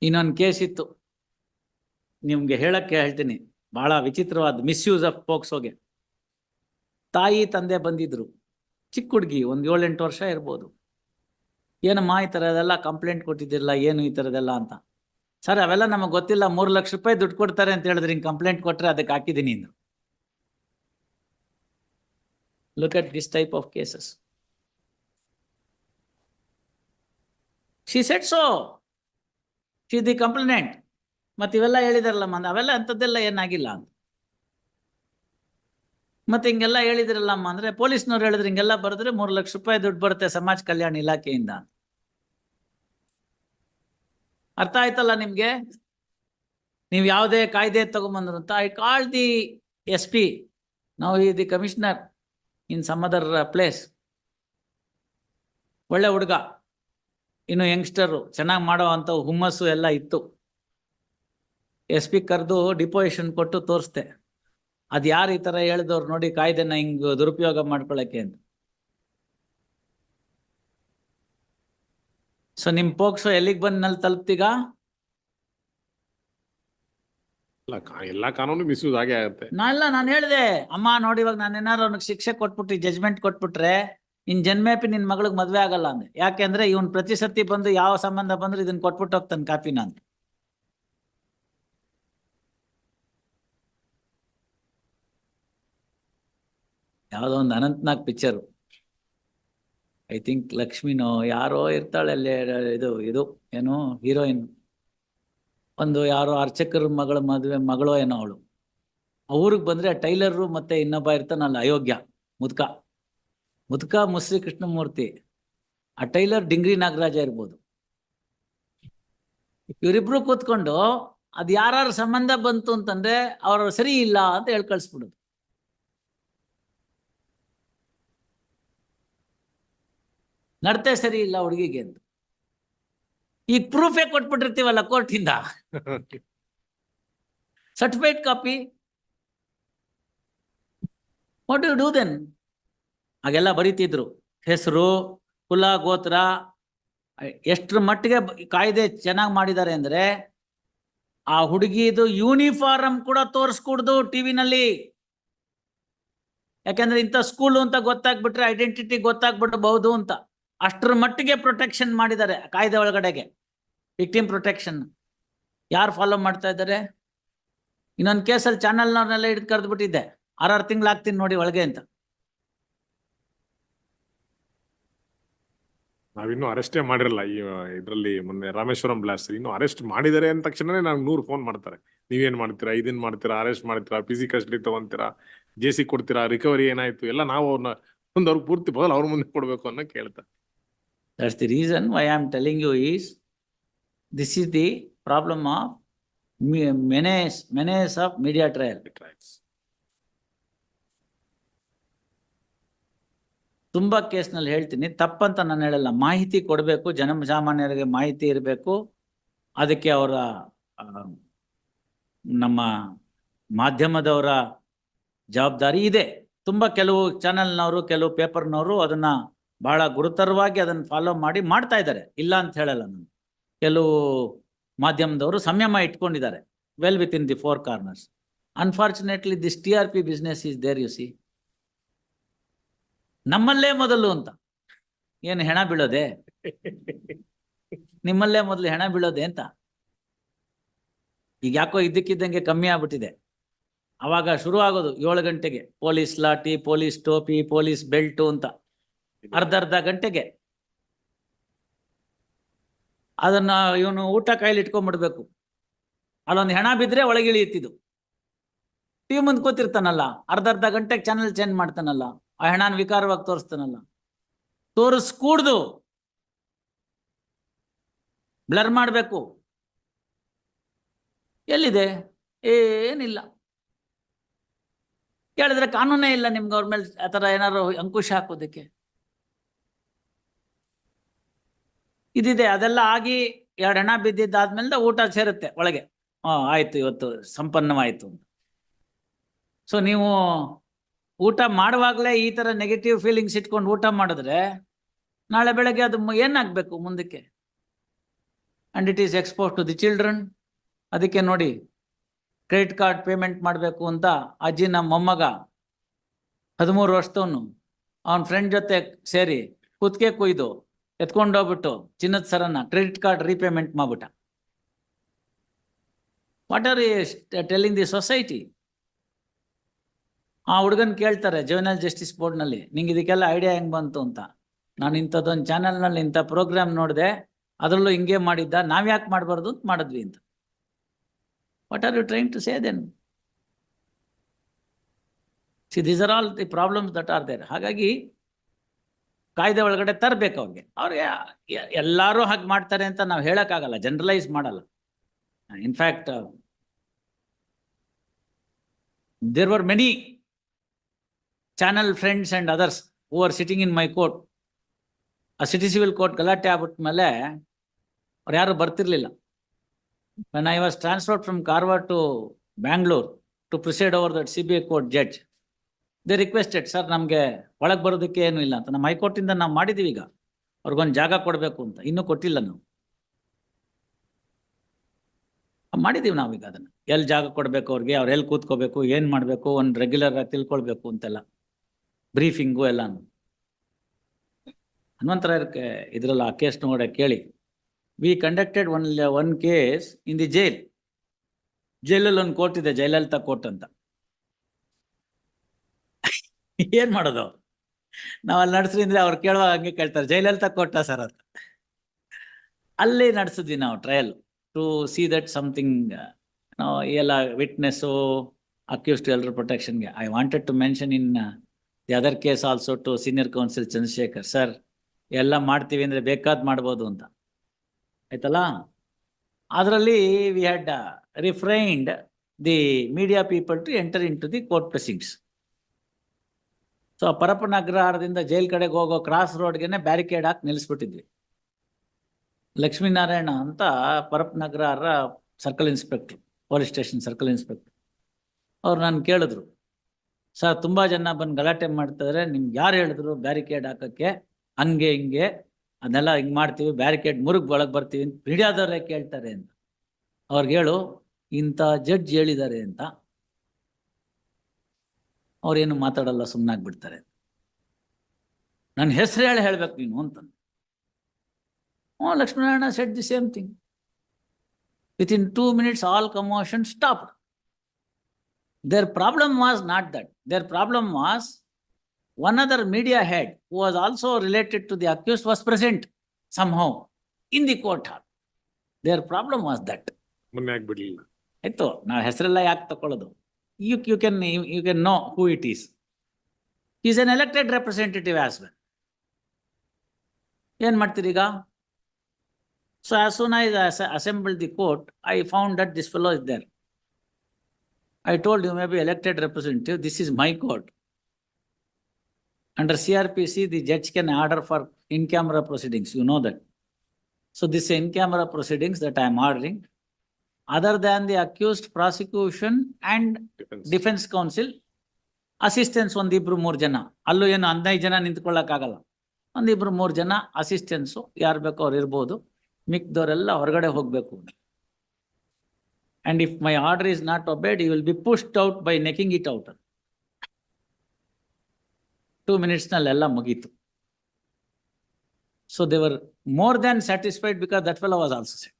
ಇನ್ನೊಂದು ಕೇಸ್ ಇತ್ತು, ನಿಮ್ಗೆ ಹೇಳಕ್ಕೆ ಹೇಳ್ತೀನಿ, ಬಹಳ ವಿಚಿತ್ರವಾದ ಮಿಸ್ಯೂಸ್ ಆಫ್ ಪೋಕ್ಸೋಗೆ. ತಾಯಿ ತಂದೆ ಬಂದಿದ್ರು, ಚಿಕ್ಕ ಹುಡುಗಿ, ಒಂದು 7-8 ವರ್ಷ ಇರ್ಬೋದು. ಏನಮ್ಮ ಈ ಥರದೆಲ್ಲ ಕಂಪ್ಲೇಂಟ್ ಕೊಟ್ಟಿದ್ದಿರಲ್ಲ, ಏನು ಈ ಥರದೆಲ್ಲ ಅಂತ. ಸರ್ ಅವೆಲ್ಲ ನಮಗೆ ಗೊತ್ತಿಲ್ಲ, 3 ಲಕ್ಷ ರೂಪಾಯಿ ದುಡ್ಡು ಕೊಡ್ತಾರೆ ಅಂತ ಹೇಳಿದ್ರೆ ಹಿಂಗೆ ಕಂಪ್ಲೇಂಟ್ ಕೊಟ್ಟರೆ ಅದಕ್ಕೆ ಹಾಕಿದ್ದೀನಿ ಇಂದು. Look at this type of cases. She said so, she the complaint. ಮತ್ತೆ ಇವೆಲ್ಲ ಹೇಳಿದಾರಲ್ಲ ಅವೆಲ್ಲ ಅಂಥದ್ದೆಲ್ಲ ಏನಾಗಿಲ್ಲ ಅಂತ. ಮತ್ತೆ ಹಿಂಗೆಲ್ಲ ಹೇಳಿದ್ರಲ್ಲಮ್ಮ ಅಂದ್ರೆ ಪೊಲೀಸ್ನವ್ರು ಹೇಳಿದ್ರೆ ಹಿಂಗೆಲ್ಲ ಬರೆದ್ರೆ 3 ಲಕ್ಷ ರೂಪಾಯಿ ದುಡ್ಡು ಬರುತ್ತೆ ಸಮಾಜ ಕಲ್ಯಾಣ ಇಲಾಖೆಯಿಂದ. ಅರ್ಥ ಆಯ್ತಲ್ಲ ನಿಮ್ಗೆ? ನೀವು ಯಾವುದೇ ಕಾಯ್ದೆ ತಗೊಂಬಂದ್ರು ಅಂತ. ಐ ಕಾಲ್ ದಿ SP, ನಾವು the commissioner in some other place. ಒಳ್ಳೆ ಹುಡುಗ, ಇನ್ನು ಯಂಗ್ಸ್ಟರು, ಚೆನ್ನಾಗಿ ಮಾಡೋ ಅಂತ ಹುಮ್ಮಸ್ಸು ಎಲ್ಲ ಇತ್ತು. SP ಕರೆದು ಡಿಪೋಸಿಷನ್ ಕೊಟ್ಟು ತೋರಿಸ್ದೆ, ಅದು ಯಾರು ಈ ಥರ ಹೇಳಿದವ್ರು ನೋಡಿ ಕಾಯ್ದೆನ ಹಿಂಗೆ ದುರುಪಯೋಗ ಮಾಡ್ಕೊಳ್ಳೋಕ್ಕೆ ಅಂತ. ಸೊ ನಿಮ್ಮ ಪೋಕ್ಸೋ ಎಲ್ಲಿಗೆ ಬಂದು ನಲ್ಲಿ ತಲುಪ್ತೀಗ? ಎಲ್ಲ ಕಾನೂನು ಮಿಸ್ಯೂಸ್ ಆಗೇ ಆಗುತ್ತೆ. ನಾನು ಹೇಳಿದೆ, ಅಮ್ಮ ನೋಡಿ ಇವಾಗ ನಾನು ಏನಾದ್ರು ಅವ್ನಿಗೆ ಶಿಕ್ಷೆ ಕೊಟ್ಬಿಟ್ಟು ಜಜ್ಮೆಂಟ್ ಕೊಟ್ಬಿಟ್ರೆ ಇನ್ ಜನ್ಮೇಪಿ ನಿನ್ ಮಗಳಿಗೆ ಮದ್ವೆ ಆಗಲ್ಲ ಅಂದೆ. ಯಾಕೆಂದ್ರೆ ಇವನ್ ಪ್ರತಿ ಸತಿ ಬಂದು ಯಾವ ಸಂಬಂಧ ಬಂದ್ರೆ ಇದನ್ನ ಕೊಟ್ಬಿಟ್ಟು ಹೋಗ್ತಾನೆ ಕಾಪಿನ ಅಂತ. ಯಾವುದೋ ಒಂದು ಅನಂತ್ನಾಗ್ ಪಿಕ್ಚರು, ಐ ಥಿಂಕ್ ಲಕ್ಷ್ಮಿನೋ ಯಾರೋ ಇರ್ತಾಳೆ ಅಲ್ಲಿ, ಇದು ಏನು ಹೀರೋಯಿನ್, ಒಂದು ಯಾರೋ ಅರ್ಚಕರ ಮಗಳ ಮಗಳೋ ಏನೋ ಅವಳು. ಊರಿಗೆ ಬಂದ್ರೆ ಟೈಲರು ಮತ್ತೆ ಇನ್ನೊಬ್ಬ ಇರ್ತಾನಲ್ಲ ಅಯೋಗ್ಯ ಮುದ್ಕ ಮುಸ್ರಿ ಕೃಷ್ಣಮೂರ್ತಿ, ಆ ಟೈಲರ್ ಡಿಂಗ್ರಿ ನಾಗರಾಜ ಇರ್ಬೋದು. ಇವರಿಬ್ರು ಕೂತ್ಕೊಂಡು ಅದ್ ಯಾರು ಸಂಬಂಧ ಬಂತು ಅಂತಂದ್ರೆ ಅವ್ರ ಸರಿ ಇಲ್ಲ ಅಂತ ಹೇಳಿ ಕಳ್ಸ್ಬಿಡುದು. ನಡತೆ ಸರಿ ಇಲ್ಲ ಹುಡುಗಿಗೆ ಅಂತ. ಈಗ ಪ್ರೂಫೇ ಕೊಟ್ಬಿಟ್ಟಿರ್ತೀವಲ್ಲ ಕೋರ್ಟಿಂದ, certified copy. What you do then? ಹಾಗೆಲ್ಲ ಬರೀತಿದ್ರು, ಹೆಸರು, ಕುಲ, ಗೋತ್ರ. ಎಷ್ಟರ ಮಟ್ಟಿಗೆ ಕಾಯ್ದೆ ಚೆನ್ನಾಗಿ ಮಾಡಿದ್ದಾರೆ ಅಂದ್ರೆ ಆ ಹುಡುಗಿದು ಯೂನಿಫಾರ್ಮ್ ಕೂಡ ತೋರಿಸ್ಕೊಡ್ದು ಟಿವಿನಲ್ಲಿ. ಯಾಕಂದ್ರೆ ಇಂಥ ಸ್ಕೂಲು ಅಂತ ಗೊತ್ತಾಗ್ಬಿಟ್ರೆ ಐಡೆಂಟಿಟಿ ಗೊತ್ತಾಗ್ಬಿಡಬಹುದು ಅಂತ. ಅಷ್ಟರ ಮಟ್ಟಿಗೆ ಪ್ರೊಟೆಕ್ಷನ್ ಮಾಡಿದ್ದಾರೆ ಕಾಯ್ದೆ ಒಳಗಡೆಗೆ. ವಿಕ್ಟಿಮ್ ಪ್ರೊಟೆಕ್ಷನ್ ಯಾರು ಫಾಲೋ ಮಾಡ್ತಾ ಇದ್ದಾರೆ? ಇನ್ನೊಂದು ಕೇಸಲ್ಲಿ ಚಾನಲ್ನವ್ರನ್ನೆಲ್ಲ ಹಿಡಿದು ಕರೆದ್ಬಿಟ್ಟಿದ್ದೆ, 6 ತಿಂಗಳು ಆಗ್ತೀನಿ ನೋಡಿ ಒಳಗೆ ಅಂತ. ನಾವಿನ್ನೂ ಅರೆಸ್ಟೇ ಮಾಡಿರಲ್ಲ ಈ ಇದರಲ್ಲಿ. ಮೊನ್ನೆ ರಾಮೇಶ್ವರಂ ಬ್ಲಾಸ್ಟ್ ಇನ್ನು ಅರೆಸ್ಟ್ ಮಾಡಿದ್ದಾರೆ ಅಂದ ತಕ್ಷಣನೇ ನಂಗೆ 100 ಫೋನ್ ಮಾಡ್ತಾರೆ. ನೀವೇನ್ ಮಾಡ್ತೀರಾ, ಇದನ್ ಮಾಡ್ತೀರಾ, ಅರೆಸ್ಟ್ ಮಾಡ್ತೀರಾ, ಫಿಸಿ ಕಸ್ಟಡಿ ತಗೊಂತೀರಾ, JC ಕೊಡ್ತೀರಾ, ರಿಕವರಿ ಏನಾಯ್ತು ಎಲ್ಲ ನಾವು ಅವ್ರಿಗೆ ಪೂರ್ತಿ ಬದಲು ಅವ್ರ ಮುಂದೆ ಕೊಡ್ಬೇಕು ಅನ್ನೋ ಕೇಳ್ತಾರೆ. That's the reason why I am telling you is this is the problem of menace of media trial. ತುಂಬಾ ಕೇಸ್ನಲ್ಲಿ ಹೇಳ್ತೀನಿ, ತಪ್ಪಂತ ನಾನು ಹೇಳಲ್ಲ. ಮಾಹಿತಿ ಕೊಡಬೇಕು, ಜನಸಾಮಾನ್ಯರಿಗೆ ಮಾಹಿತಿ ಇರಬೇಕು. ಅದಕ್ಕೆ ಅವರ ನಮ್ಮ ಮಾಧ್ಯಮದವರ ಜವಾಬ್ದಾರಿ ಇದೆ. ತುಂಬಾ ಕೆಲವು ಚಾನೆಲ್ನವರು, ಕೆಲವು ಪೇಪರ್ನವರು ಅದನ್ನ ಬಹಳ ಗುರುತರವಾಗಿ ಅದನ್ನು ಫಾಲೋ ಮಾಡ್ತಾ ಇದ್ದಾರೆ, ಇಲ್ಲ ಅಂತ ಹೇಳಲ್ಲ ನಾನು. ಕೆಲವು ಮಾಧ್ಯಮದವರು ಸಂಯಮ ಇಟ್ಕೊಂಡಿದ್ದಾರೆ, well within the 4 corners. Unfortunately this TRP business is there. You see, ನಮ್ಮಲ್ಲೇ ಮೊದಲು ಅಂತ. ಏನು ಹೆಣ ಬೀಳೋದೆ? ನಿಮ್ಮಲ್ಲೇ ಮೊದಲು ಹೆಣ ಬೀಳೋದೆ ಅಂತ. ಈಗ ಯಾಕೋ ಇದ್ದಕ್ಕಿದ್ದಂಗೆ ಕಮ್ಮಿ ಆಗ್ಬಿಟ್ಟಿದೆ. ಅವಾಗ ಶುರು ಆಗೋದು 7 ಗಂಟೆಗೆ ಪೊಲೀಸ್ ಲಾಠಿ, ಪೊಲೀಸ್ ಟೋಪಿ, ಪೊಲೀಸ್ ಬೆಲ್ಟು ಅಂತ. ಅರ್ಧ ಗಂಟೆಗೆ ಅದನ್ನ ಇವನು ಊಟ ಕೈಲಿ ಇಟ್ಕೊಂಡ್ಬಿಡ್ಬೇಕು. ಅಲ್ಲೊಂದು ಹೆಣ ಬಿದ್ರೆ ಒಳಗಿಳಿಯುತ್ತಿದ್ದು. ಟಿವಿ ಮುಂದೆ ಕೂತಿರ್ತಾನಲ್ಲ, ಅರ್ಧ ಗಂಟೆಗೆ ಚಾನಲ್ ಚೇಂಜ್ ಮಾಡ್ತಾನಲ್ಲ, ಆ ಹೆಣನ ವಿಕಾರವಾಗಿ ತೋರಿಸ್ತಾನಲ್ಲ. ತೋರಿಸ್ಕೂಡ್ದು, ಬ್ಲರ್ ಮಾಡಬೇಕು. ಎಲ್ಲಿದೆ? ಏನಿಲ್ಲ. ಕೇಳಿದ್ರೆ ಕಾನೂನೇ ಇಲ್ಲ ನಿಮ್ಗೆ ಅವ್ರ ಮೇಲೆ ಆ ಥರ ಏನಾದ್ರು ಅಂಕುಶ ಹಾಕೋದಕ್ಕೆ. ಇದಿದೆ. ಅದೆಲ್ಲ ಆಗಿ 2 ಹೆಣ ಬಿದ್ದಿದ್ದಾದ್ಮೇಲೆ ಊಟ ಸೇರುತ್ತೆ ಒಳಗೆ. ಆಯ್ತು, ಇವತ್ತು ಸಂಪನ್ನವಾಯಿತು. ಸೊ ನೀವು ಊಟ ಮಾಡುವಾಗಲೇ ಈ ತರ ನೆಗೆಟಿವ್ ಫೀಲಿಂಗ್ಸ್ ಇಟ್ಕೊಂಡು ಊಟ ಮಾಡಿದ್ರೆ ನಾಳೆ ಬೆಳಗ್ಗೆ ಅದು ಏನಾಗಬೇಕು ಮುಂದಕ್ಕೆ? and it is exposed to the children. ಅದಕ್ಕೆ ನೋಡಿ ಕ್ರೆಡಿಟ್ ಕಾರ್ಡ್ ಪೇಮೆಂಟ್ ಮಾಡಬೇಕು ಅಂತ ಅಜ್ಜಿ ನಮ್ಮ ಮೊಮ್ಮಗ 13 ವರ್ಷದವನು ಅವನ ಫ್ರೆಂಡ್ ಜೊತೆ ಸೇರಿ ಕುತ್ತಿಗೆ ಕುಯ್ದು ಎತ್ಕೊಂಡೋಗ್ಬಿಟ್ಟು ಚಿನ್ನದ ಸರನ್ನ ಕ್ರೆಡಿಟ್ ಕಾರ್ಡ್ ರೀಪೇಮೆಂಟ್ ಮಾಡ್ಬಿಟ್ಟ. What are you telling the society? ಆ ಹುಡುಗನ್ ಕೇಳ್ತಾರೆ ಜುವೆನೈಲ್ ಜಸ್ಟಿಸ್ ಬೋರ್ಡ್ನಲ್ಲಿ, ನಿಂಗೆ ಇದಕ್ಕೆಲ್ಲ ಐಡಿಯಾ ಹೆಂಗ್ ಬಂತು ಅಂತ. ನಾನು ಇಂಥದ್ದೊಂದು ಚಾನೆಲ್ನಲ್ಲಿ ಇಂಥ ಪ್ರೋಗ್ರಾಮ್ ನೋಡಿದೆ, ಅದರಲ್ಲೂ ಹಿಂಗೆ ಮಾಡಿದ್ದ, ನಾವ್ಯಾಕೆ ಮಾಡಬಾರ್ದು ಅಂತ ಮಾಡಿದ್ವಿ ಅಂತ. What are you trying to say then? See these are all the problems that are there. ಹಾಗಾಗಿ ಕಾಯ್ದೆ ಒಳಗಡೆ ತರಬೇಕು ಅವ್ರಿಗೆ ಎಲ್ಲರೂ ಹಾಗೆ ಮಾಡ್ತಾರೆ ಅಂತ ನಾವು ಹೇಳಕ್ಕಾಗಲ್ಲ, ಜನರಲೈಸ್ ಮಾಡಲ್ಲ. In fact there were many channel friends and others who are sitting in my court. ಆ ಸಿಟಿ ಸಿವಿಲ್ ಕೋರ್ಟ್ ಗಲಾಟೆ ಆಗ್ಬಿಟ್ಮೇಲೆ ಅವ್ರು ಯಾರು ಬರ್ತಿರ್ಲಿಲ್ಲ. when I was transferred from Karwar to Bangalore to preside over that CBI court judge, they requested, sir ನಮಗೆ ಒಳಗೆ ಬರೋದಕ್ಕೆ ಏನು ಇಲ್ಲ ಅಂತ. ನಮ್ಮ ಹೈಕೋರ್ಟಿಂದ ನಾವು ಮಾಡಿದ್ದೀವಿ, ಈಗ ಅವ್ರಿಗೊಂದು ಜಾಗ ಕೊಡಬೇಕು ಅಂತ, ಇನ್ನೂ ಕೊಟ್ಟಿಲ್ಲ ನಾವು. ಮಾಡಿದ್ದೀವಿ ನಾವೀಗ ಅದನ್ನು, ಎಲ್ಲಿ ಜಾಗ ಕೊಡಬೇಕು ಅವ್ರಿಗೆ, ಅವ್ರು ಎಲ್ಲಿ ಕೂತ್ಕೋಬೇಕು, ಏನು ಮಾಡಬೇಕು, ಒಂದು ರೆಗ್ಯುಲರ್ ಆಗಿ ತಿಳ್ಕೊಳ್ಬೇಕು ಅಂತೆಲ್ಲ, ಬ್ರೀಫಿಂಗು ಎಲ್ಲ. ಹನುಮಂತರಾಯರ್ಗೆ ಇದರಲ್ಲಿ ಆ ಕೇಸ್ ನೋಡ ಕೇಳಿ. We conducted one case in the jail. ಜೈಲಲ್ಲಿ ಒಂದು ಕೋರ್ಟ್ ಇದೆ, ಜಯಲಲಿತಾ ಕೋರ್ಟ್ ಅಂತ. ಏನ್ ಮಾಡೋದು, ನಾವ್ ಅಲ್ಲಿ ನಡೆಸ್ರಿ ಅಂದ್ರೆ ಅವ್ರು ಕೇಳುವಾಗ ಹಂಗೆ ಕೇಳ್ತಾರೆ, ಜಯಲಲಿತಾ ಕೋರ್ಟಾ ಸರ್ ಅಂತ. ಅಲ್ಲಿ ನಡೆಸಿದ್ವಿ ನಾವು trial to see that something ಎಲ್ಲ ವಿಟ್ನೆಸ್ಸು ಅಕ್ಯೂಸ್ಡ್ ಎಲ್ಲರ ಪ್ರೊಟೆಕ್ಷನ್ಗೆ. I wanted to mention in the other case also to senior counsel Chandrashekar, sir ಎಲ್ಲ ಮಾಡ್ತೀವಿ ಅಂದ್ರೆ ಬೇಕಾದ್ ಮಾಡ್ಬೋದು ಅಂತ, ಆಯ್ತಲ್ಲ. ಅದರಲ್ಲಿ we had refrained the media people to enter in to the court proceedings. So Parappana ಅಗ್ರಹಾರದಿಂದ ಜೈಲ್ ಕಡೆಗೆ ಹೋಗೋ ಕ್ರಾಸ್ ರೋಡ್ಗೆನೆ ಬ್ಯಾರಿಕೇಡ್ ಹಾಕಿ ನಿಲ್ಲಿಸ್ಬಿಟ್ಟಿದ್ವಿ. ಲಕ್ಷ್ಮೀನಾರಾಯಣ ಅಂತ Parappana Agrahara circle inspector, police station circle inspector, ಅವ್ರು ನಾನು ಕೇಳಿದ್ರು, ಸರ್ ತುಂಬ ಜನ ಬಂದು ಗಲಾಟೆ ಮಾಡ್ತಿದ್ರೆ, ನಿಮ್ಗೆ ಯಾರು ಹೇಳಿದ್ರು ಬ್ಯಾರಿಕೇಡ್ ಹಾಕೋಕ್ಕೆ, ಹಂಗೆ ಹಿಂಗೆ ಅದನ್ನೆಲ್ಲ ಹಿಂಗೆ ಮಾಡ್ತೀವಿ, ಬ್ಯಾರಿಕೇಡ್ ಮುರುಗ್ ಒಳಗೆ ಬರ್ತೀವಿ ಅಂತ ಮೀಡಿಯಾದವರೇ ಕೇಳ್ತಾರೆ ಅಂತ. ಅವ್ರಿಗೆ ಹೇಳು, ಇಂಥ ಜಡ್ಜ್ ಹೇಳಿದ್ದಾರೆ ಅಂತ. ಅವ್ರೇನು ಮಾತಾಡಲ್ಲ, ಸುಮ್ಮನಾಗ್ಬಿಡ್ತಾರೆ. ನನ್ನ ಹೆಸರು ಹೇಳ್ಬೇಕು ನೀನು ಅಂತ. Lakshminarayana shed the same thing. Within 2 minutes all commotion stopped. Their problem was not that. Their problem was one other media head who was also related to the accused was present somehow in the court hall. Their problem was that. ಮೊನ್ನೆ ಆಗ್ಬಿಡ್ಲಿಲ್ಲ. ಆಯ್ತು, ನಾವು ಹೆಸರೆಲ್ಲ ಯಾಕೆ ತಗೊಳ್ಳೋದು? You can know who it is. He is an elected representative as well. ಏನ್ ಮಾಡ್ತೀರಿ ಈಗ? So as soon as I assembled the court, I found that this fellow is there. I told you, maybe elected representative, this is my court. Under CRPC, the judge can order for in-camera proceedings. You know that. So this in-camera proceedings that I am ordering, other than the accused, prosecution and defense counsel, assistants ಒಂದಿಬ್ರು 3 ಜನ, ಅಲ್ಲೂ ಏನು 15 ಜನ ನಿಂತ್ಕೊಳ್ಳೋಕ್ಕಾಗಲ್ಲ, ಒಂದಿಬ್ರು 3 ಜನ assistance ಯಾರು ಬೇಕೋ ಅವ್ರು ಇರ್ಬೋದು, ಮಿಕ್ದವರೆಲ್ಲ ಹೊರಗಡೆ ಹೋಗ್ಬೇಕು. And if my order is not obeyed, you will be pushed out by necking it out. 2 minutes ನಲ್ಲೆಲ್ಲ ಮುಗೀತು. So they were more than satisfied because that fellow was also set.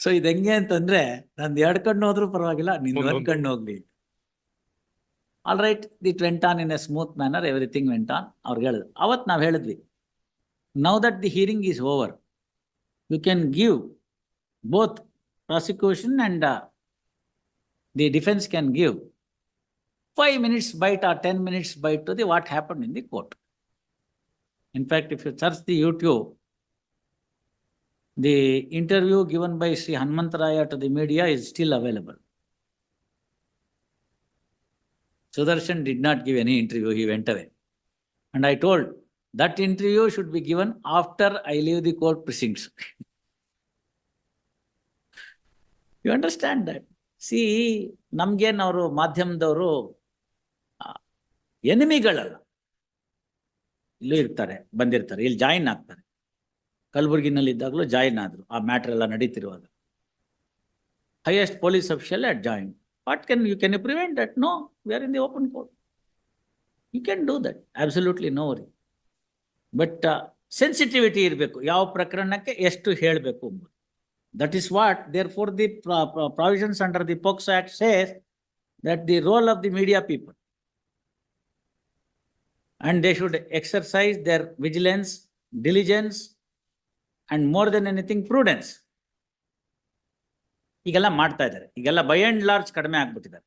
So ಇದು ಹೆಂಗೆ ಅಂತಂದ್ರೆ, ನಂದು 2 ಕಣ್ಣು ಹೋದ್ರೂ ಪರವಾಗಿಲ್ಲ, ನಿಂದು 1 ಕಣ್ಣು ಹೋಗ್ಲಿ. All right, it went on in a smooth manner, everything went on. ಅವ್ರಿಗೆ ಹೇಳಿದ್ರು, ಅವತ್ತು ನಾವು ಹೇಳಿದ್ವಿ, now that the hearing is over, you can give both prosecution and the defense can give 5 minutes bite or 10 minutes bite to the what happened in the court. In fact, if you search the YouTube, the interview given by Sri Hanumantaraya to the media is still available. Sudarshan did not give any interview, he went away. And I told, that interview should be given after I leave the court precincts. You understand that? See, ನಮ್ಗೇನವರು ಮಾಧ್ಯಮದವರು ಎನಿಮಿಗಳಲ್ಲ. ಇಲ್ಲೂ ಇರ್ತಾರೆ, ಬಂದಿರ್ತಾರೆ, ಇಲ್ಲಿ join ಆಗ್ತಾರೆ. ಕಲಬುರಗಿನಲ್ಲಿ ಇದ್ದಾಗಲೂ join ಆದರು ಆ matter ಎಲ್ಲ ನಡೀತಿರುವಾಗ. Highest police official at join. What can you prevent that? No, we are in the open court. You can do that, absolutely no worry. But sensitivity ಇರಬೇಕು, ಯಾವ ಪ್ರಕರಣಕ್ಕೆ ಎಷ್ಟು ಹೇಳಬೇಕು ಎಂಬುದು. That is what therefore the provisions under the POCSO Act says that the role of the media people, and they should exercise their vigilance, diligence, and more than anything prudence. ಈಗೆಲ್ಲ ಮಾಡ್ತಾ ಇದ್ದಾರೆ, ಈಗೆಲ್ಲ ಬೈ ಅಂಡ್ ಲಾರ್ಜ್ ಕಡಿಮೆ ಆಗ್ಬಿಟ್ಟಿದ್ದಾರೆ.